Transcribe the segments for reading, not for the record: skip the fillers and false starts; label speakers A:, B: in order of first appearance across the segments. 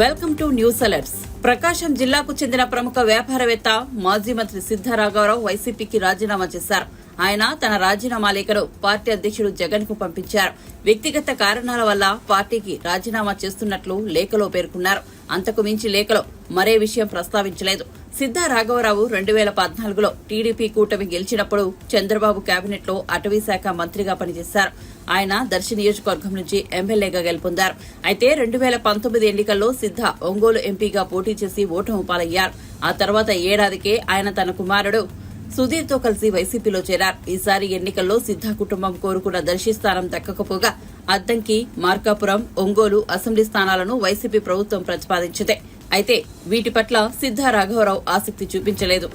A: Welcome to news alerts. Prakasam జిల్లాకు చెందిన ప్రముఖ వ్యాపారవేత్త మాజీ మంత్రి సిద్ధా రాఘవరావు వైసీపీకి రాజీనామా చేశారు. ఆయన తన రాజీనామా లేఖను పార్టీ అధ్యక్షుడు జగన్ కు పంపించారు. వ్యక్తిగత కారణాల వల్ల పార్టీకి రాజీనామా చేస్తున్నట్లు లేఖలో పేర్కొన్నారు. అంతకు మించి లేఖలో మరే విషయం ప్రస్తావించలేదు. సిద్ధా రాఘవరావు 2014లో టీడీపీ కూటమి గెలిచినప్పుడు చంద్రబాబు కేబినెట్ లో అటవీ శాఖ మంత్రిగా పనిచేశారు. ఆయన దర్శి నియోజకవర్గం నుంచి ఎమ్మెల్యేగా గెలుపొందారు. అయితే 2019 ఎన్నికల్లో సిద్ధా ఒంగోలు ఎంపీగా పోటీ చేసి ఓటమి పాలయ్యారు. ఆ తర్వాత ఏడాదికే ఆయన తన కుమారుడు సుధీర్తో కలిసి వైసీపీలో చేరారు. ఈసారి ఎన్నికల్లో సిద్ధా కుటుంబం కోరుకున్న దర్శి స్థానం దక్కకపోగా అద్దంకి, మార్కాపురం, ఒంగోలు అసెంబ్లీ స్థానాలను వైసీపీ ప్రభుత్వం ప్రతిపాదించింది. అయితే వీటి పట్ల సిద్ధా రాఘవరావు ఆసక్తి చూపించలేదు.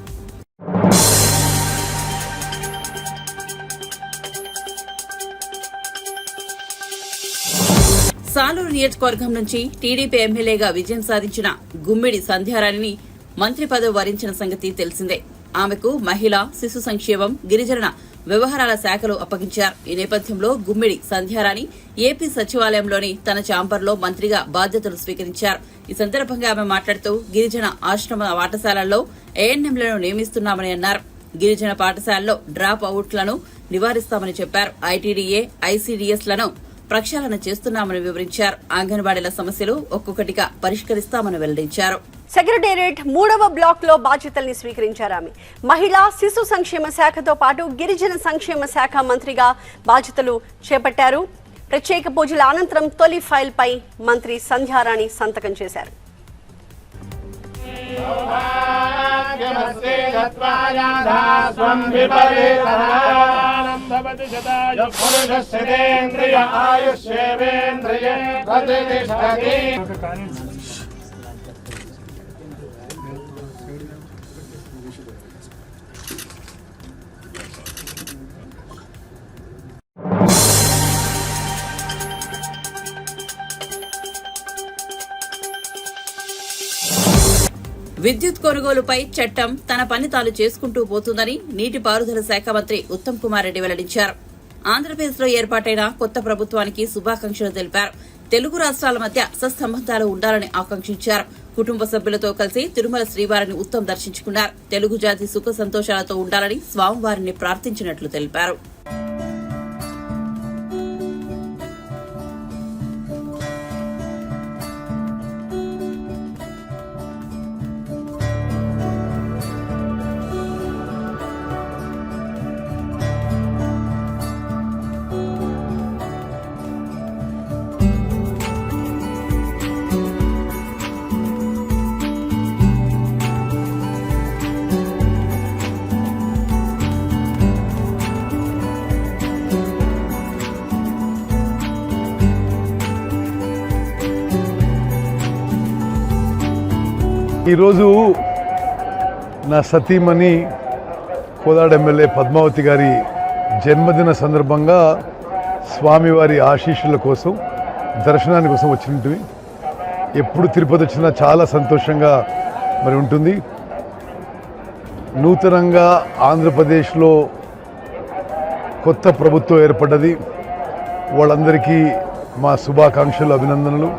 A: సాలూరు నియోజకవర్గం నుంచి టీడీపీ ఎమ్మెల్యేగా విజయం సాధించిన గుమ్మిడి సంధ్యారాణిని మంత్రి పదవి వరించిన సంగతి తెలిసిందే. ఆమెకు మహిళా, శిశు సంక్షేమం, గిరిజన వ్యవహారాల శాఖలు అప్పగించారు. ఈ నేపథ్యంలో గుమ్మిడి సంధ్యారాణి ఏపీ సచివాలయంలోని తన ఛాంబర్లో మంత్రిగా బాధ్యతలు స్వీకరించారు. ఈ సందర్భంగా ఆమె మాట్లాడుతూ గిరిజన ఆశ్రమ పాఠశాలల్లో ఏఎన్ఎంలను నియమిస్తున్నామని అన్నారు. గిరిజన పాఠశాలలో డ్రాప్ అవుట్లను నివారిస్తామని చెప్పారు. ఐటీడీఏ, ఐసీడీఎస్ లను ప్రక్షాళన చేస్తున్నామని వివరించారు. అంగన్వాడీల సమస్యలు ఒక్కొక్కటిగా పరిష్కరిస్తామని వెల్లడించారు.
B: సెక్రటేరియట్ 3వ బ్లాక్ లో బాధ్యతల్ని స్వీకరించారు. ఆమె మహిళా, శిశు సంక్షేమ శాఖతో పాటు గిరిజన సంక్షేమ శాఖ మంత్రిగా బాధ్యతలు చేపట్టారు. ప్రత్యేక పూజల అనంతరం తొలి ఫైల్ పై మంత్రి సంధ్యారాణి సంతకం చేశారు.
A: విద్యుత్ కొనుగోలుపై చట్టం తన పని తాను చేసుకుంటూ పోతుందని నీటిపారుదల శాఖ మంత్రి ఉత్తమ్ కుమార్ రెడ్డి వెల్లడించారు. ఆంధ్రప్రదేశ్లో ఏర్పాటైన కొత్త ప్రభుత్వానికి శుభాకాంక్షలు తెలిపారు. తెలుగు రాష్ట్రాల మధ్య సత్సంబంధాలు ఉండాలని ఆకాంక్షించారు. కుటుంబ సభ్యులతో కలిసి తిరుమల శ్రీవారిని ఉత్తమ్ దర్శించుకున్నారు. తెలుగు జాతి సుఖ సంతోషాలతో ఉండాలని స్వామివారిని ప్రార్థించినట్లు తెలిపారు.
C: ఈరోజు నా సతీమణి కోదాడ ఎమ్మెల్యే పద్మావతి గారి జన్మదిన సందర్భంగా స్వామివారి ఆశీస్సుల కోసం దర్శనాని కోసం వచ్చినట్టు. ఎప్పుడు తిరుపతి వచ్చినా చాలా సంతోషంగా మరి ఉంటుంది. నూతనంగా ఆంధ్రప్రదేశ్లో కొత్త ప్రభుత్వం ఏర్పడ్డది. వాళ్ళందరికీ మా శుభాకాంక్షలు, అభినందనలు.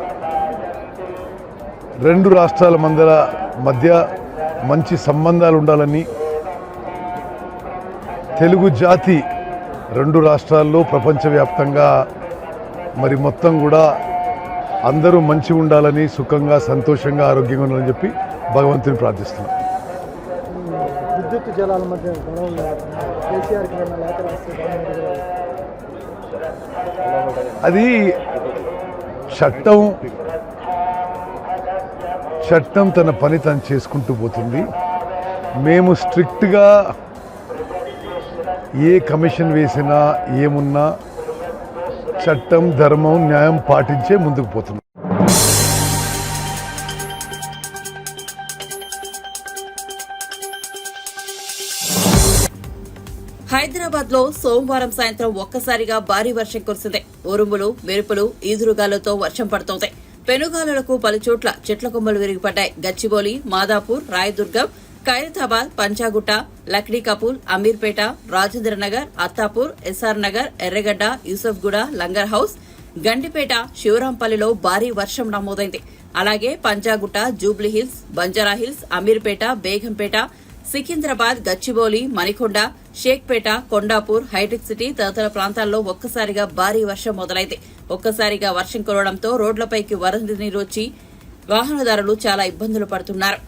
C: రెండు రాష్ట్రాల మధ్య మంచి సంబంధాలు ఉండాలని, తెలుగు జాతి రెండు రాష్ట్రాల్లో ప్రపంచవ్యాప్తంగా మరి మొత్తం కూడా అందరూ మంచి ఉండాలని, సుఖంగా, సంతోషంగా, ఆరోగ్యంగా ఉండాలని చెప్పి భగవంతుని ప్రార్థిస్తున్నాం.
D: విద్యుత్ జలాల మధ్య
C: అది చట్టం తన పని తను చేసుకుంటూ పోతుంది. మేము స్ట్రిక్ట్గా ఏ కమిషన్ వేసినా ఏమున్నా చట్టం, ధర్మం, న్యాయం పాటించే ముందుకు పోతున్నాం.
A: హైదరాబాద్ లో సోమవారం సాయంత్రం ఒక్కసారిగా భారీ వర్షం కురిసింది. ఉరుములు, మెరుపులు, ఈదురుగాలతో వర్షం పడుతోంది. పెనుగాలులకు పలుచోట్ల చెట్ల కొమ్మలు విరిగిపడ్డాయి. గచ్చిబౌలి, మాదాపూర్, రాయదుర్గం, ఖైరతాబాద్, పంచాగుట్ట, లక్డీ కపూల్, అమీర్పేట, రాజేంద్రనగర్, అత్తాపూర్, ఎస్ఆర్ నగర్, ఎర్రగడ్డ, యూసఫ్గూడ, లంగర్ హౌస్, గండిపేట, శివరాంపల్లిలో భారీ వర్షం నమోదైంది. అలాగే పంజాగుట్ట, జూబ్లీహిల్స్, బంజారాహిల్స్, అమీర్పేట, బేగంపేట, సికింద్రాబాద్, గచ్చిబౌలి, మణికొండ, షేక్పేట, కొండాపూర్, హైటెక్ సిటీ తదితర ప్రాంతాల్లో ఒక్కసారిగా భారీ వర్షం మొదలైంది. ఒక్కసారిగా వర్షం కురవడంతో రోడ్లపైకి వరద నీరు వచ్చి వాహనదారులు చాలా ఇబ్బందులు పడుతున్నారు.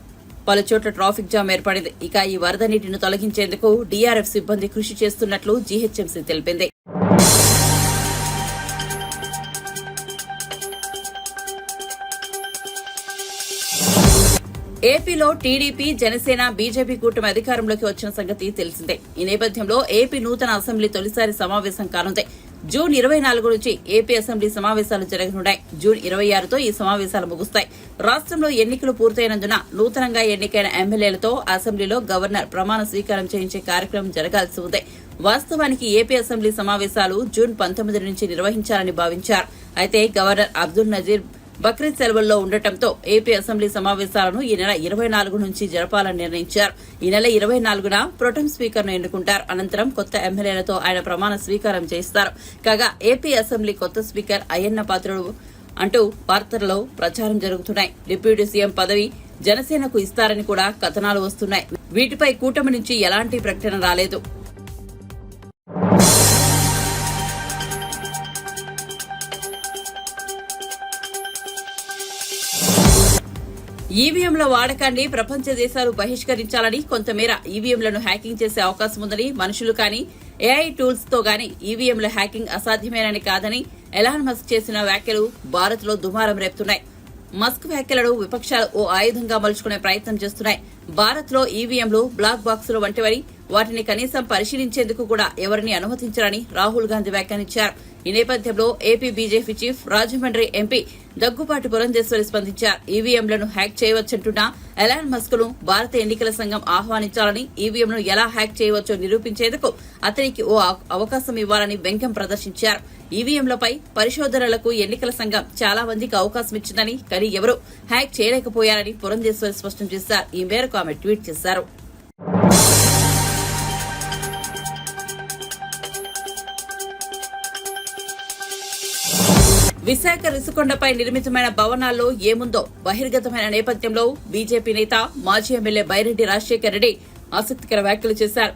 A: పలుచోట్ల ట్రాఫిక్ జామ్ ఏర్పడింది. ఇక ఈ వరద నీటిని తొలగించేందుకు డీఆర్ఎఫ్ సిబ్బంది కృషి చేస్తున్నట్లు జీహెచ్ఎంసీ తెలిపింది. ఏపీలో టీడీపీ, జనసేన, బీజేపీ కూటమి అధికారంలోకి వచ్చిన సంగతి తెలిసిందే. ఈ నేపథ్యంలో ఏపీ నూతన అసెంబ్లీ తొలిసారి సమావేశం కానుంది. జూన్ 24 నుంచి ఏపీ అసెంబ్లీ సమావేశాలు జరగనున్నాయి. జూన్ 26తో ఈ సమావేశాలు ముగుస్తాయి. రాష్ట్రంలో ఎన్నికలు పూర్తయినందున నూతనంగా ఎన్నికైన ఎమ్మెల్యేలతో అసెంబ్లీలో గవర్నర్ ప్రమాణ స్వీకారం చేయించే కార్యక్రమం జరగాల్సి ఉంది. వాస్తవానికి ఏపీ అసెంబ్లీ సమావేశాలు జూన్ 19 నుంచి నిర్వహించాలని భావించారు. అయితే గవర్నర్ అబ్దుల్ నజీర్ బక్రీద్ సెలవుల్లో ఉండటంతో ఏపీ అసెంబ్లీ సమావేశాలను ఈ నెల 24 నుంచి జరపాలని నిర్ణయించారు. ఈ నెల 24న ప్రొటెం స్పీకర్ను ఎన్నుకుంటారు. అనంతరం కొత్త ఎమ్మెల్యేలతో ఆయన ప్రమాణ స్వీకారం చేస్తారు. కాగా ఏపీ అసెంబ్లీ కొత్త స్పీకర్ అయ్యన్న పాత్రుడు అంటూ వార్తల్లో ప్రచారం జరుగుతున్నాయి. డిప్యూటీ సీఎం పదవి జనసేనకు ఇస్తారని కూడా కథనాలు వస్తున్నాయి. వీటిపై కూటమి నుంచి ఎలాంటి ప్రకటన రాలేదు. ఈవీఎంల వాడకాన్ని ప్రపంచ దేశాలు బహిష్కరించాలని, కొంతమేర ఈవీఎంలను హ్యాకింగ్ చేసే అవకాశం ఉందని, మనుషులు కానీ ఏఐ టూల్స్ తో గానీ ఈవీఎంల హ్యాకింగ్ అసాధ్యమేనని కాదని ఎలాన్ మస్క్ చేసిన వ్యాఖ్యలు భారత్ లో దుమారం రేపుతున్నాయి. మస్క్ వ్యాఖ్యలను విపక్షాలు ఓ ఆయుధంగా మలుచుకునే ప్రయత్నం చేస్తున్నాయి. భారత్ లో ఈవీఎంలు బ్లాక్ బాక్సులు వంటివని, వాటిని కనీసం పరిశీలించేందుకు కూడా ఎవరిని అనుమతించరని రాహుల్ గాంధీ వ్యాఖ్యానించారు. ఈ నేపథ్యంలో AP BJP chief, Rajahmundry MP Daggubati Purandeswari స్పందించారు. ఈవీఎంలను హ్యాక్ చేయవచ్చంటున్న ఎలాన్ మస్క్ ను భారత ఎన్నికల సంఘం ఆహ్వానించాలని, ఈవీఎంను ఎలా హ్యాక్ చేయవచ్చో నిరూపించేందుకు అతనికి ఓ అవకాశం ఇవ్వాలని వ్యంగ్యం ప్రదర్శించారు. ఈవీఎంలపై పరిశోధనలకు ఎన్నికల సంఘం చాలా మందికి అవకాశం ఇచ్చిందని, కానీ ఎవరూ హ్యాక్ చేయలేకపోయారని పురంధేశ్వరి స్పష్టం చేశారు. ఈ మేరకు ఆమె ట్వీట్ చేశారు. విశాఖ రిషికొండపై నిర్మితమైన భవనాల్లో ఏముందో బహిర్గతమైన నేపథ్యంలో బీజేపీ నేత, మాజీ ఎమ్మెల్యే బైరెడ్డి రాజశేఖర్ రెడ్డి ఆసక్తికర వ్యాఖ్యలు చేశారు.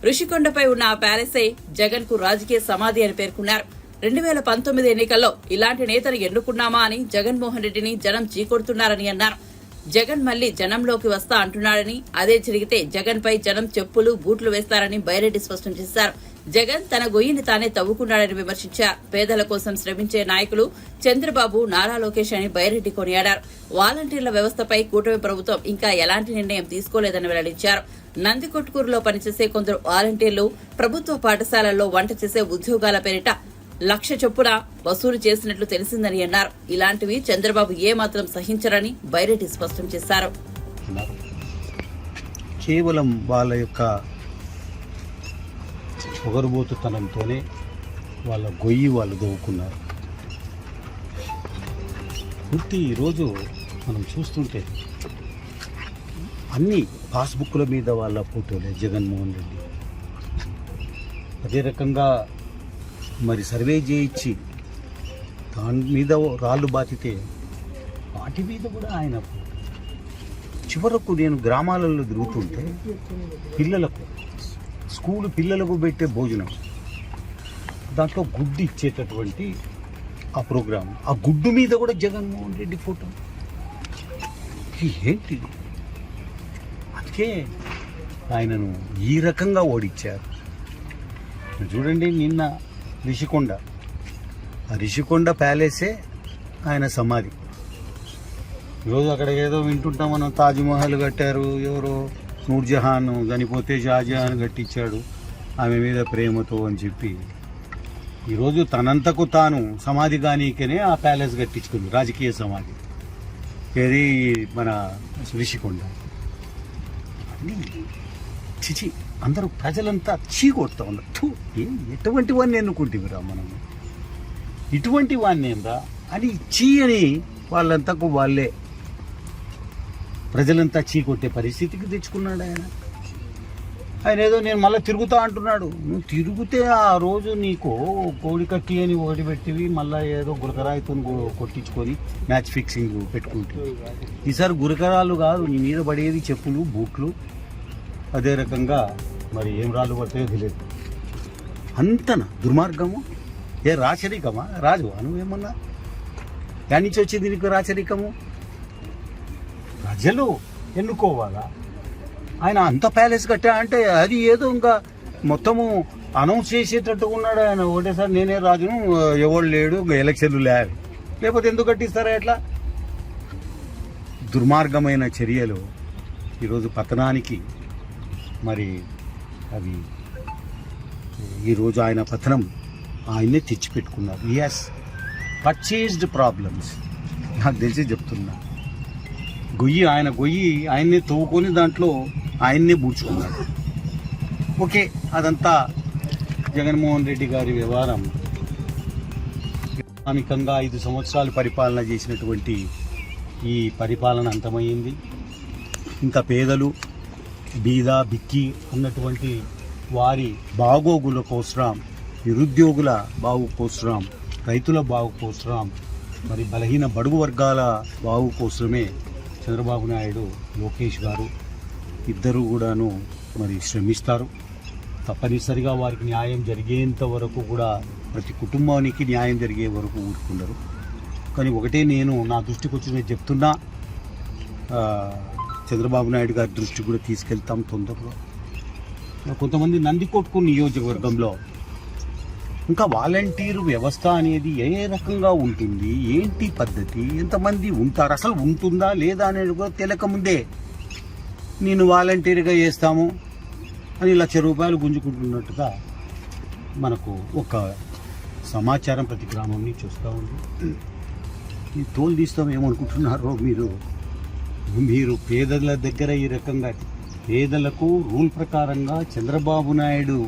A: రిషికొండపై ఉన్న ఆ ప్యాలెసే జగన్ కు రాజకీయ సమాధి అని పేర్కొన్నారు. 2019 ఎన్నికల్లో ఇలాంటి నేతను ఎన్నుకున్నామా అని జగన్మోహన్ రెడ్డిని జనం చీకొడుతున్నారని అన్నారు. జగన్ మళ్లీ జనంలోకి వస్తా అంటున్నాడని, అదే జరిగితే జగన్ పై జనం చెప్పులు, బూట్లు వేస్తారని బైరెడ్డి స్పష్టం చేశారు. జగన్ తన గొయ్యిని తానే తవ్వుకున్నాడని విమర్శించారు. పేదల కోసం శ్రమించే నాయకులు చంద్రబాబు, నారా లోకేష్ అని బైరెడ్డి కొనియాడారు. వాలంటీర్ల వ్యవస్థపై కూటమి ప్రభుత్వం ఇంకా ఎలాంటి నిర్ణయం తీసుకోలేదని వెల్లడించారు. నందికొట్కూరులో పనిచేసే కొందరు వాలంటీర్లు ప్రభుత్వ పాఠశాలల్లో వంట చేసే ఉద్యోగాల పేరిట 1,00,000 చొప్పున వసూలు చేసినట్లు తెలిసిందని అన్నారు. ఇలాంటివి చంద్రబాబు ఏమాత్రం సహించరని బైరెడ్డి స్పష్టం చేశారు.
E: కేవలం వాళ్ళ యొక్క పొగరుబోతుతనంతోనే వాళ్ళ గొయ్యి వాళ్ళు దవ్వుకున్నారు. పూర్తి ఈరోజు మనం చూస్తుంటే అన్ని పాస్బుక్ల మీద వాళ్ళ ఫోటోలే జగన్మోహన్ రెడ్డి. అదే రకంగా మరి సర్వే చేయించి దాని మీద రాళ్ళు బాతితే వాటి మీద కూడా ఆయన చివరకు నేను గ్రామాలలో తిరుగుతుంటే పిల్లలకు స్కూలు పిల్లలకు పెట్టే భోజనం దాంట్లో గుడ్డు ఇచ్చేటటువంటి ఆ ప్రోగ్రాం, ఆ గుడ్డు మీద కూడా జగన్మోహన్ రెడ్డి ఫోటో. ఏంటి? అందుకే ఆయనను ఈ రకంగా ఓడించారు. చూడండి, నిన్న రిషికొండ, ఆ రిషికొండ ప్యాలెసే ఆయన సమాధి. ఈరోజు అక్కడ ఏదో వింటుంటాం మనం, తాజ్మహల్ కట్టారు, ఎవరో నూర్జహాన్ చనిపోతే షాజహాన్ కట్టించాడు ఆమె మీద ప్రేమతో అని చెప్పి. ఈరోజు తనంతకు తాను సమాధి కానీకనే ఆ ప్యాలెస్ కట్టించుకుంది, రాజకీయ సమాధి. ఏది మన రిషికొండ. చిచి, అందరూ ప్రజలంతా చీకొడతా ఉన్నారు. ఎటువంటి వాడిని ఎన్నుకుంటేవిరా మనము, ఇటువంటి వాడిని ఏమరా అని చీ అని వాళ్ళంతకు వాళ్ళే ప్రజలంతా చీకొట్టే పరిస్థితికి తెచ్చుకున్నాడు ఆయన. ఆయన ఏదో నేను మళ్ళీ తిరుగుతా అంటున్నాడు. నువ్వు తిరిగితే ఆ రోజు నీకు కోడికట్టి అని ఒకటి పెట్టివి, మళ్ళీ ఏదో గురకరాయితో కొట్టించుకొని మ్యాచ్ ఫిక్సింగ్ పెట్టుకుంటుంది. ఈసారి గురకరాలు కాదు, నీ మీద పడేది చెప్పులు, బూట్లు. అదే రకంగా మరి ఏం రాళ్ళు పడతాయో తెలియదు. అంతన దుర్మార్గము. ఏ రాచరికమా? రాజు నువ్వేమన్నా దాని నుంచి వచ్చింది నీకు రాచరికము? ప్రజలు ఎన్నుకోవాలా? ఆయన అంత ప్యాలెస్ కట్టా అంటే అది ఏదో ఇంకా మొత్తము అనౌన్స్ చేసేటట్టుగా ఉన్నాడు ఆయన. ఒకటేసారి నేనే రాజును, ఎవడు లేడు, ఎలక్షన్లు లేవు, లేకపోతే ఎందుకు కట్టిస్తారా? ఎట్లా దుర్మార్గమైన చర్యలు ఈరోజు పతనానికి మరి అవి ఈరోజు ఆయన పతనం ఆయన్నే తెచ్చిపెట్టుకున్నారు. Yes, purchased problems. నాకు తెలిసి చెప్తున్నా, గొయ్యి ఆయన్నే తవ్వుకొని దాంట్లో ఆయన్నే బూడ్చుకున్నాడు. ఓకే, అదంతా జగన్మోహన్ రెడ్డి గారి వ్యవహారం. ఎకనామికంగా 5 సంవత్సరాలు పరిపాలన చేసినటువంటి ఈ పరిపాలన అంతమైంది. ఇంకా పేదలు, బీద, బిక్కి అన్నటువంటి వారి బాగోగుల కోసరం, నిరుద్యోగుల బాగు కోసరం, రైతుల బాగు కోసరం, మరి బలహీన బడుగు వర్గాల బాగు కోసమే చంద్రబాబు నాయుడు, లోకేష్ గారు ఇద్దరు కూడాను మరి శ్రమిస్తారు. తప్పనిసరిగా వారికి న్యాయం జరిగేంత వరకు కూడా, ప్రతి కుటుంబానికి న్యాయం జరిగే వరకు ఊరుకున్నారు. కానీ ఒకటే నేను నా దృష్టికి వచ్చిన చెప్తున్నా, చంద్రబాబు నాయుడు గారి దృష్టి కూడా తీసుకెళ్తాం తొందరలో. కొంతమంది నందికొట్కు నియోజకవర్గంలో ఇంకా వాలంటీర్ వ్యవస్థ అనేది ఏ రకంగా ఉంటుంది, ఏంటి పద్ధతి, ఎంతమంది ఉంటారు, అసలు ఉంటుందా లేదా అనేది కూడా తెలియకముందే నేను వాలంటీర్గా చేస్తాము అని ₹1,00,000 గుంజుకుంటున్నట్టుగా మనకు ఒక సమాచారం ప్రతి గ్రామం నుంచి వస్తూ ఉంది. ఈ తోలు తీస్తాం ఏమనుకుంటున్నారో మీరు పేదల దగ్గర ఈ రకంగా పేదలకు రూల్ ప్రకారంగా చంద్రబాబు నాయుడు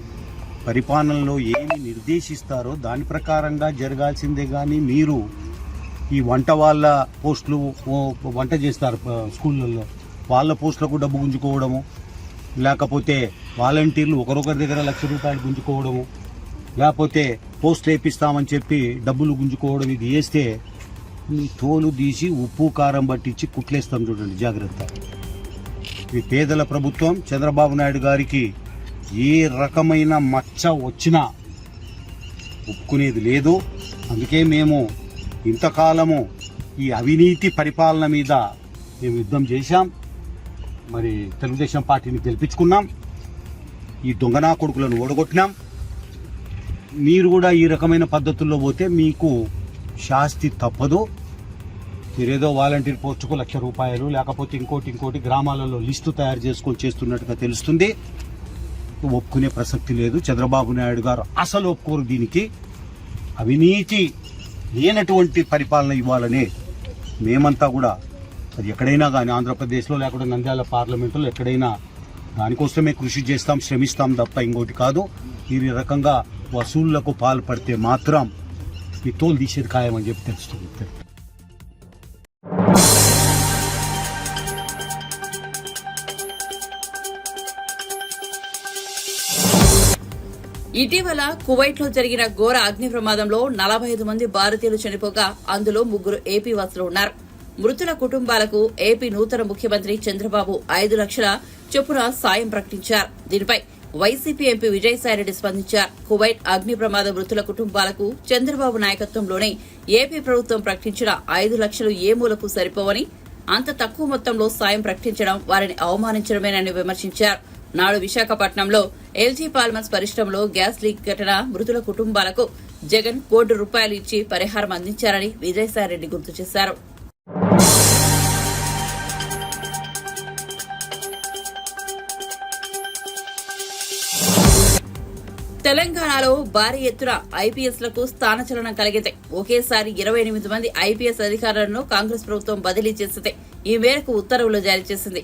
E: పరిపాలనలో ఏమి నిర్దేశిస్తారో దాని ప్రకారంగా జరగాల్సిందే. కానీ మీరు ఈ వాళ్ళ పోస్టులు, వంట చేస్తారు స్కూళ్ళల్లో, వాళ్ళ పోస్టులకు డబ్బు గుంజుకోవడము, లేకపోతే వాలంటీర్లు ఒకరొకరి దగ్గర ₹1,00,000 గుంజుకోవడము, లేకపోతే పోస్టులు వేపిస్తామని చెప్పి డబ్బులు గుంజుకోవడం, ఇది చేస్తే మీ తోలు తీసి ఉప్పు కారం పట్టించి కుట్లేస్తాం. చూడండి, జాగ్రత్త. ఈ పేదల ప్రభుత్వం చంద్రబాబు నాయుడు గారికి ఏ రకమైన మచ్చ వచ్చినా ఒప్పుకునేది లేదు. అందుకే మేము ఇంతకాలము ఈ అవినీతి పరిపాలన మీద మేము యుద్ధం చేశాం. మరి తెలుగుదేశం పార్టీని గెలిపించుకున్నాం, ఈ దొంగనా కొడుకులను ఓడగొట్టినాం. మీరు కూడా ఈ రకమైన పద్ధతుల్లో పోతే మీకు శాస్తి తప్పదు. మీరేదో వాలంటీర్ పోస్టుకు ₹1,00,000 లేకపోతే ఇంకోటి గ్రామాలలో లిస్టు తయారు చేసుకొని చేస్తున్నట్టుగా తెలుస్తుంది. ఒప్పుకునే ప్రసక్తి లేదు. చంద్రబాబు నాయుడు గారు అసలు ఒప్పుకోరు దీనికి. అవినీతి లేనటువంటి పరిపాలన ఇవ్వాలనే మేమంతా కూడా, అది ఎక్కడైనా కానీ ఆంధ్రప్రదేశ్లో లేకపోతే నంద్యాల పార్లమెంటులో ఎక్కడైనా దానికోసమే కృషి చేస్తాం, శ్రమిస్తాం తప్ప ఇంకోటి కాదు. ఈ రకంగా వసూళ్లకు పాల్పడితే మాత్రం ఈ తోలు తీసేది ఖాయమని చెప్పి తెలుస్తుంది.
A: ఇటీవల కువైట్ లో జరిగిన ఘోర అగ్ని ప్రమాదంలో 45 మంది భారతీయులు చనిపోగా అందులో 3 ఏపీ వాసులు ఉన్నారు. మృతుల కుటుంబాలకు ఏపీ నూతన ముఖ్యమంత్రి చంద్రబాబు 5 లక్షల చొప్పున సాయం ప్రకటించారు. దీనిపై వైసీపీ ఎంపీ విజయసాయిరెడ్డి స్పందించారు. కువైట్ అగ్ని ప్రమాద మృతుల కుటుంబాలకు చంద్రబాబు నాయకత్వంలోనే ఏపీ ప్రభుత్వం ప్రకటించిన 5 లక్షలు ఏ మూలకు సరిపోవని, అంత తక్కువ మొత్తంలో సాయం ప్రకటించడం వారిని అవమానించడమేనని విమర్శించారు. నాడు విశాఖపట్నంలో ఎల్జీ పాల్మర్స్ పరిశ్రమలో గ్యాస్ లీక్ ఘటన మృతుల కుటుంబాలకు జగన్ ₹1 కోటి ఇచ్చి పరిహారం అందించారని విజయసాయిరెడ్డి గుర్తు చేశారు. తెలంగాణలో భారీ ఎత్తున ఐపీఎస్లకు స్థానచలనం కలిగింది. ఒకేసారి 28 మంది ఐపీఎస్ అధికారులను కాంగ్రెస్ ప్రభుత్వం బదిలీ చేసింది. ఈ మేరకు ఉత్తర్వులు జారీ చేసింది.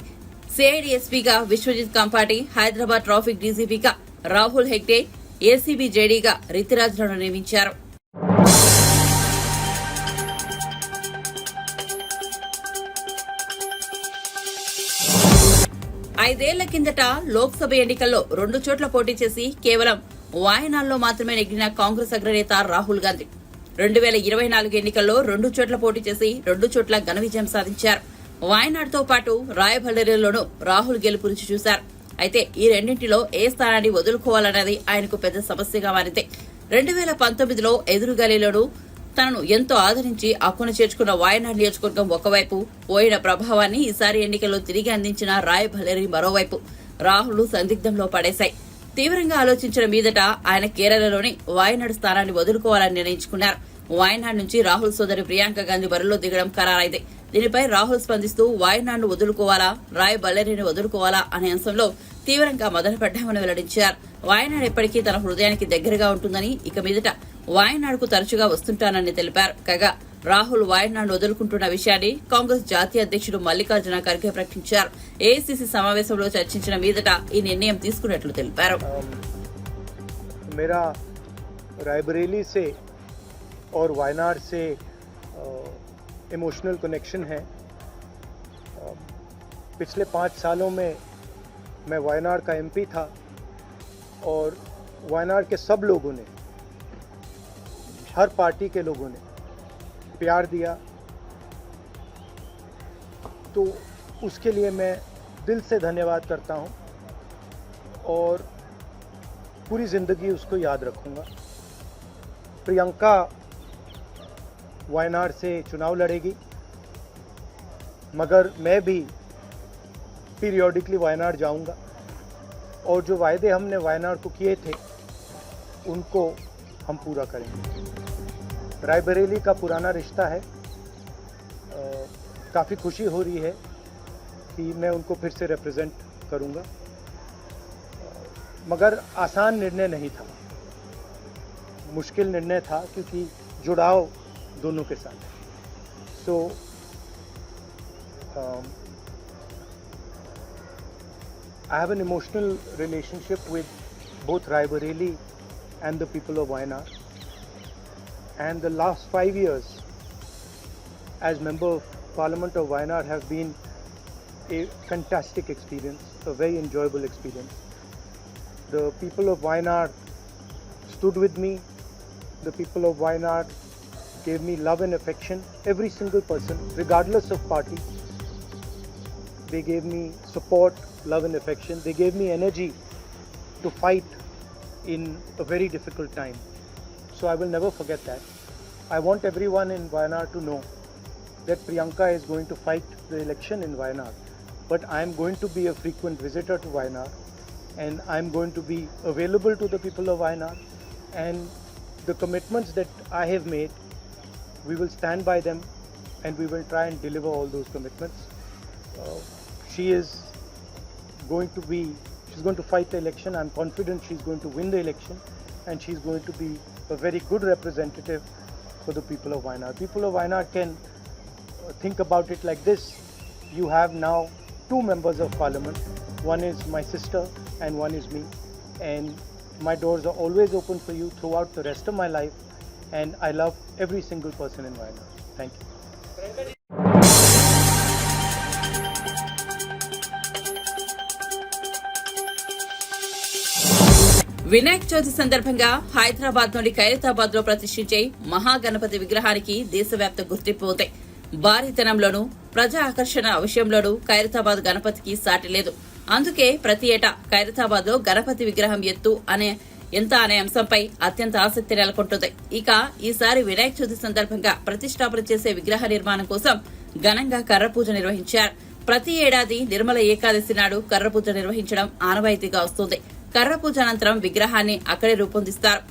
A: సిఐడి ఎస్పీగా విశ్వజిత్ కంపాటి, హైదరాబాద్ ట్రాఫిక్ డీజీపీగా రాహుల్ హెగ్డే, ఏసీబీ జేడీగా రితిరాజ్లను నియమించారు. 5 ఏళ్ల కిందట లోక్సభ ఎన్నికల్లో 2 చోట్ల పోటీ చేసి కేవలం వాయనాడ్లో మాత్రమే నెగ్గిన కాంగ్రెస్ అగ్రనేత రాహుల్ గాంధీ 2024 ఎన్నికల్లో 2 చోట్ల పోటీ చేసి 2 చోట్ల ఘన విజయం సాధించారు. వాయనాడ్తో పాటు రాయబరేలీలోనూ రాహుల్ గెలుపు రుచి చూశారు. అయితే ఈ రెండింటిలో ఏ స్థానాన్ని వదులుకోవాలన్నది ఆయనకు పెద్ద సమస్యగా మారింది. 2019లో ఎదురుగాలిలోనూ తనను ఎంతో ఆదరించి అక్కున చేర్చుకున్న వాయనాడ్ నియోజకవర్గం ఒకవైపు పోయిన ప్రభావాన్ని ఈసారి ఎన్నికల్లో తిరిగి అందించిన రాయబరేలీ మరోవైపు రాహుల్ సందిగ్ధంలో పడేశాయి. తీవ్రంగా ఆలోచించిన మీదట ఆయన కేరళలోని వాయనాడ్ స్థానాన్ని వదులుకోవాలని నిర్ణయించుకున్నారు. వాయనాడ్ నుంచి రాహుల్ సోదరి ప్రియాంక గాంధీ బరిలో దిగడం ఖరారైంది. దీనిపై రాహుల్ స్పందిస్తూ వాయనాడ్ను వదులుకోవాలా, రాయబరేలీని వదులుకోవాలా అనే అంశంలో తీవ్రంగా మొదలుపడ్డామని వెల్లడించారు. వాయనాడ్ ఎప్పటికీ తన హృదయానికి దగ్గరగా ఉంటుందని, ఇక మీదట వాయనాడ్కు తరచుగా వస్తుంటానని తెలిపారు. కాగా రాహుల్ వాయనాడ్ వదులుకుంటున్న విషయాన్ని కాంగ్రెస్ జాతీయ అధ్యక్షుడు మల్లికార్జున ఖర్గే ప్రకటించారు. ఏఐసీసీ సమావేశంలో చర్చించిన మీదట ఈ నిర్ణయం తీసుకున్నట్లు తెలిపారు.
D: मेरा रायबरेली से और वायनाड से इमोशनल कनेक्शन है. पिछले 5 सालों में मैं वायनाड का एमपी था और वायनाड के सब लोगों ने, हर पार्टी के लोगों ने प्यार दिया, तो उसके लिए मैं दिल से धन्यवाद करता हूँ और पूरी ज़िंदगी उसको याद रखूँगा. प्रियंका वायनाड से चुनाव लड़ेगी, मगर मैं भी पीरियोडिकली वायनाड जाऊँगा और जो वायदे हमने वायनाड को किए थे उनको हम पूरा करेंगे. रायबरेली का पुराना रिश्ता है, काफ़ी खुशी हो रही है कि मैं उनको फिर से रिप्रेजेंट करूँगा, मगर आसान निर्णय नहीं था, मुश्किल निर्णय था क्योंकि जुड़ाव दोनों के साथ है. सो I have an emotional relationship with both Raebareli and the people of Wayanad. And the last 5 years as Member of Parliament of Wayanad have been a fantastic experience, a very enjoyable experience. The people of Wayanad stood with me. The people of Wayanad gave me love and affection. Every single person, regardless of party, they gave me support, love and affection. They gave me energy to fight in a very difficult time. So I will never forget that. I want everyone in Wayanad to know that Priyanka is going to fight the election in Wayanad. But I am going to be a frequent visitor to Wayanad, and I am going to be available to the people of Wayanad. And the commitments that I have made, we will stand by them and we will try and deliver all those commitments. She's going to fight the election. I'm confident she's going to win the election, and she's going to be a very good representative for the people of Wayanad. People of Wayanad can think about it like this. You have now 2 members of parliament. One is my sister and one is me. And my doors are always open for you throughout the rest of my life. And I love every single person in Wayanad. Thank you.
A: Vinayaka Chavithi సందర్భంగా హైదరాబాద్లోని ఖైరతాబాద్ లో ప్రతిష్ఠించే మహాగణపతి విగ్రహానికి దేశవ్యాప్త గుర్తింపు ఉంది. భారీతనంలోనూ ప్రజా ఆకర్షణ విషయంలోనూ ఖైరతాబాద్ గణపతికి సాటి లేదు. అందుకే ప్రతి ఏటా ఖైరతాబాద్ లో గణపతి విగ్రహం ఎంత అనే అంశంపై అత్యంత ఆసక్తి నెలకొంటుంది. ఇక ఈసారి వినాయక చవితి సందర్భంగా ప్రతిష్టాపన చేసే విగ్రహ నిర్మాణం కోసం ఘనంగా కర్ర పూజ నిర్వహించారు. ప్రతి ఏడాది నిర్మల ఏకాదశి నాడు కర్ర పూజ నిర్వహించడం ఆనవాయితీగా వస్తుంది. కర్ర పూజ అనంతరం విగ్రహాన్ని అక్కడే రూపొందిస్తారు.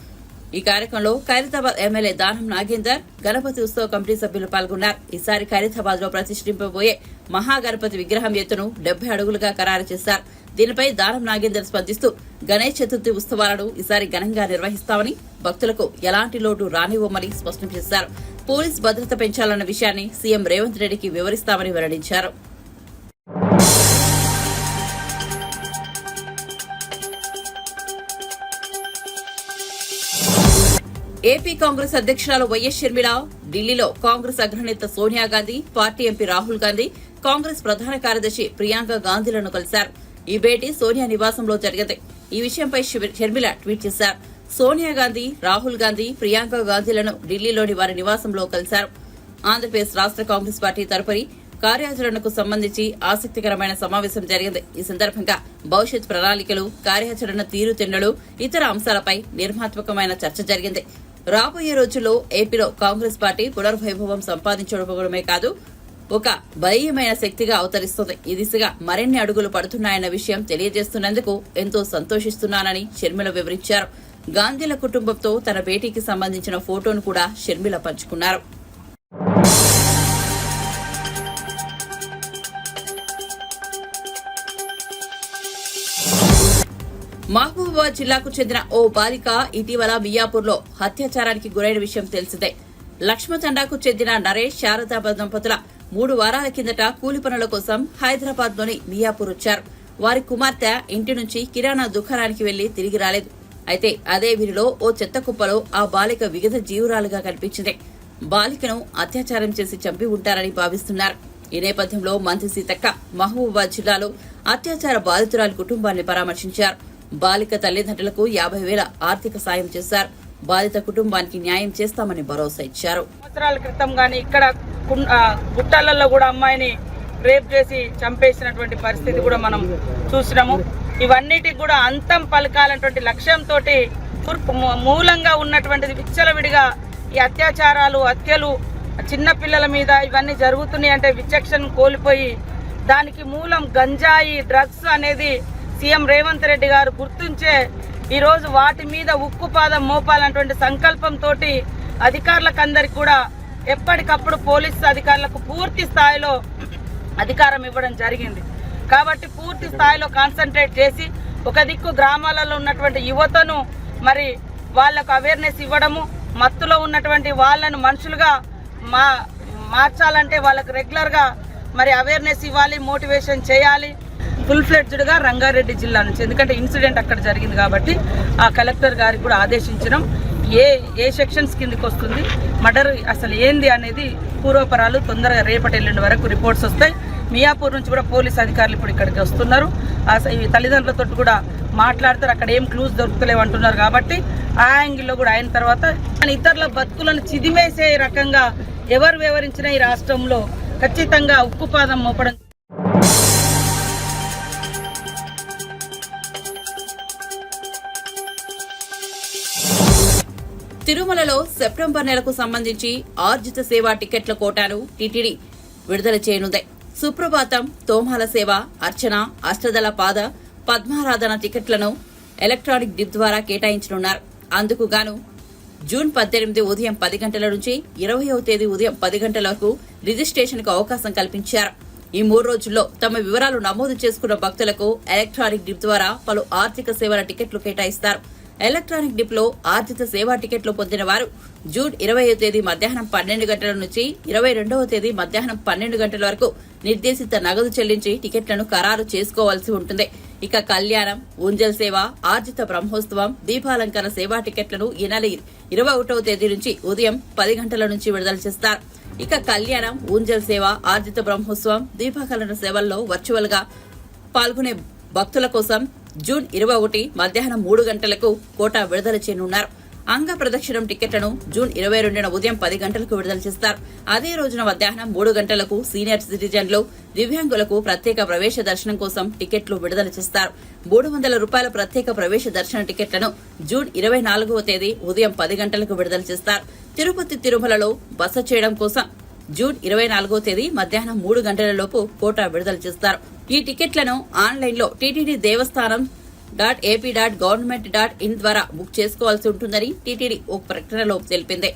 A: ఈ కార్యక్రమంలో ఖైరతాబాద్ ఎమ్మెల్యే దానం నాగేందర్, గణపతి ఉత్సవ కమిటీ సభ్యులు పాల్గొన్నారు. ఈసారి ఖైరతాబాద్ లో ప్రతిష్ఠింపబోయే మహాగణపతి విగ్రహం ఎత్తును 70 అడుగులుగా ఖరారు చేశారు. దీనిపై దానం నాగేందర్ స్పందిస్తూ గణేష్ చతుర్థి ఉత్సవాలను ఈసారి ఘనంగా నిర్వహిస్తామని, భక్తులకు ఎలాంటి లోటు రానివ్వమని స్పష్టం చేశారు. పోలీస్ భద్రత పెంచాలన్న విషయాన్ని సీఎం రేవంత్ రెడ్డికి వివరిస్తామని వెల్లడించారు. ఏపీ కాంగ్రెస్ అధ్యక్షురాలు వైఎస్ షర్మిల ఢిల్లీలో కాంగ్రెస్ అగ్రనేత సోనియా గాంధీ, పార్టీ ఎంపీ రాహుల్ గాంధీ, కాంగ్రెస్ ప్రధాన కార్యదర్శి ప్రియాంక గాంధీలను కలిశారు. ఈ భేటీ సోనియా నివాసంలో జరిగింది. ఈ విషయంపై షర్మిల ట్వీట్ చేశారు. సోనియా గాంధీ, రాహుల్ గాంధీ, ప్రియాంక గాంధీలను ఢిల్లీలోని వారి నివాసంలో కలిశారు. ఆంధ్రప్రదేశ్ రాష్ట్ర కాంగ్రెస్ పార్టీ తరపున కార్యాచరణకు సంబంధించి ఆసక్తికరమైన సమావేశం జరిగింది. ఈ సందర్భంగా భవిష్యత్ ప్రణాళికలు, కార్యాచరణ తీరుతెన్నులు, ఇతర అంశాలపై నిర్మాత్మకమైన చర్చ జరిగింది. రాబోయే రోజుల్లో ఏపీలో కాంగ్రెస్ పార్టీ పునర్వైభవం సంపాదించడమే కాదు, ఒక బలీయమైన శక్తిగా అవతరిస్తుంది. ఈ దిశగా మరిన్ని అడుగులు పడుతున్నాయన్న విషయం తెలియజేస్తున్నందుకు ఎంతో సంతోషిస్తున్నానని షర్మిల వివరించారు. గాంధీల కుటుంబంతో తన భేటీకి సంబంధించిన ఫోటోను కూడా షర్మిల పంచుకున్నారు. మహబూబాబాద్ జిల్లాకు చెందిన ఓ బాలిక ఇటీవల మియాపూర్లో అత్యాచారానికి గురైన విషయం తెలిసిందే. లక్ష్మతండాకు చెందిన నరేష్, శారదా దంపతుల 3 వారాల కిందట కూలి పనుల కోసం హైదరాబాద్ లోని మియాపూర్ వచ్చారు. వారి కుమార్తె ఇంటి నుంచి కిరాణా దుకాణానికి వెళ్లి తిరిగి రాలేదు. అయితే అదే వీరిలో ఓ చెత్త కుప్పలో ఆ బాలిక విగత జీవురాలుగా కనిపించింది. బాలికను అత్యాచారం చేసి చంపి ఉంటారని భావిస్తున్నారు. ఈ నేపథ్యంలో మంత్రి సీతక్క మహబూబాబాద్ జిల్లాలో అత్యాచార బాధితురాలి కుటుంబాన్ని పరామర్శించారు. బాలిక తల్లిదండ్రులకు 50,000 ఆర్థిక సాయం చేశారు. బాధిత కుటుంబానికి న్యాయం చేస్తామని భరోసా ఇచ్చారు.
F: సంవత్సరాల క్రితం గానీ ఇక్కడ గుట్టాలలో కూడా అమ్మాయిని రేప్ చేసి చంపేసినటువంటి పరిస్థితి కూడా మనం చూసినాము. ఇవన్నిటికి కూడా అంతం పలకాలన్నటువంటి లక్ష్యంతో మూలంగా ఉన్నటువంటిది విచ్చలవిడిగా ఈ అత్యాచారాలు, హత్యలు చిన్న పిల్లల మీద ఇవన్నీ జరుగుతున్నాయి అంటే విచక్షణ కోల్పోయి దానికి మూలం గంజాయి, డ్రగ్స్ అనేది సీఎం రేవంత్ రెడ్డి గారు గుర్తించే ఈరోజు వాటి మీద ఉక్కుపాదం మోపాలన్నటువంటి సంకల్పంతో అధికారులకు అందరికి కూడా ఎప్పటికప్పుడు పోలీసు అధికారులకు పూర్తి స్థాయిలో అధికారం ఇవ్వడం జరిగింది. కాబట్టి పూర్తి స్థాయిలో కాన్సన్ట్రేట్ చేసి ఒక దిక్కు గ్రామాలలో ఉన్నటువంటి యువతను మరి వాళ్లకు అవేర్నెస్ ఇవ్వడము, మత్తులో ఉన్నటువంటి వాళ్ళను మనుషులుగా మార్చాలంటే వాళ్ళకు రెగ్యులర్గా మరి అవేర్నెస్ ఇవ్వాలి, మోటివేషన్ చేయాలి. ఫుల్ ఫ్లెడ్జ్డ్గా రంగారెడ్డి జిల్లా నుంచి, ఎందుకంటే ఇన్సిడెంట్ అక్కడ జరిగింది కాబట్టి ఆ కలెక్టర్ గారికి కూడా ఆదేశించడం, ఏ సెక్షన్స్ కిందకి వస్తుంది, మర్డర్ అసలు ఏంది అనేది పూర్వపరాలు తొందరగా రేపటి ఎల్లుండి వరకు రిపోర్ట్స్ వస్తాయి. మియాపూర్ నుంచి కూడా పోలీస్ అధికారులు ఇప్పుడు ఇక్కడికి వస్తున్నారు. ఈ తల్లిదండ్రులతో కూడా మాట్లాడతారు. అక్కడ ఏం క్లూస్ దొరుకుతలేవు అంటున్నారు కాబట్టి ఆ యాంగిల్లో కూడా అయిన తర్వాత ఇతరుల బతుకులను చిదిమేసే రకంగా ఎవరు వివరించినా ఈ రాష్ట్రంలో ఖచ్చితంగా ఉక్కుపాదం మోపడం.
A: తిరుమలలో సెప్టెంబర్ నెలకు సంబంధించి ఆర్జిత సేవా టికెట్ల కోటాను టీటీడీ విడుదల చేయనుంది. సుప్రభాతం, తోమాల సేవ, అర్చన, అష్టదళ పాద, పద్మారాధన టికెట్లను ఎలక్ట్రానిక్ డిప్ ద్వారా కేటాయించనున్నారు. అందుకు గాను జూన్ 18 ఉదయం 10 గంటల నుంచి 20వ తేదీ ఉదయం 10 గంటల వరకు రిజిస్ట్రేషన్కు అవకాశం కల్పించారు. ఈ 3 రోజుల్లో తమ వివరాలు నమోదు చేసుకున్న భక్తులకు ఎలక్ట్రానిక్ డిప్ ద్వారా పలు ఆర్థిక సేవల టికెట్లు కేటాయిస్తారు. ఎలక్ట్రానిక్ డిప్ లో ఆర్జిత సేవా టికెట్లు పొందిన వారు జూన్ 20వ తేదీ మధ్యాహ్నం 12 గంటల నుంచి 22వ తేదీ మధ్యాహ్నం 12 గంటల వరకు నిర్దేశిత నగదు చెల్లించి టికెట్లను ఖరారు చేసుకోవాల్సి ఉంటుంది. ఇక కళ్యాణం, ఊంజల్ సేవ, ఆర్జిత బ్రహ్మోత్సవం, దీపాలంకరణ సేవా టికెట్లను ఈ నెల 21వ తేదీ నుంచి ఉదయం 10 గంటల నుంచి విడుదల చేస్తారు. ఇక కళ్యాణం, ఊంజల్ సేవ, ఆర్జిత బ్రహ్మోత్సవం, దీపాలంకరణ సేవల్లో వర్చువల్ గా పాల్గొనే భక్తుల కోసం జూన్ 21 మధ్యాహ్నం 3 గంటలకు కోటా విడుదల చేయనున్నారు. అంగ ప్రదక్షిణం టికెట్లను జూన్ 22న ఉదయం 10 గంటలకు విడుదల చేస్తారు. అదే రోజున మధ్యాహ్నం 3 గంటలకు సీనియర్ సిటిజన్లు, దివ్యాంగులకు ప్రత్యేక ప్రవేశ దర్శనం కోసం టికెట్లు విడుదల చేస్తారు. 300 రూపాయల ప్రత్యేక ప్రవేశ దర్శన టికెట్లను జూన్ 24వ తేదీ ఉదయం 10 గంటలకు విడుదల చేస్తారు. తిరుపతి, తిరుమలలో బస చేయడం కోసం జూన్ 24వ తేదీ మధ్యాహ్నం 3 గంటలలోపు కోటా విడుదల చేస్తారు. ఈ టికెట్లను ఆన్లైన్లో టీటీడీ దేవస్థానం.ap.government.in ద్వారా బుక్ చేసుకోవాల్సి ఉంటుందని టీటీడీ ఒక ప్రకటనలో తెలిపింది.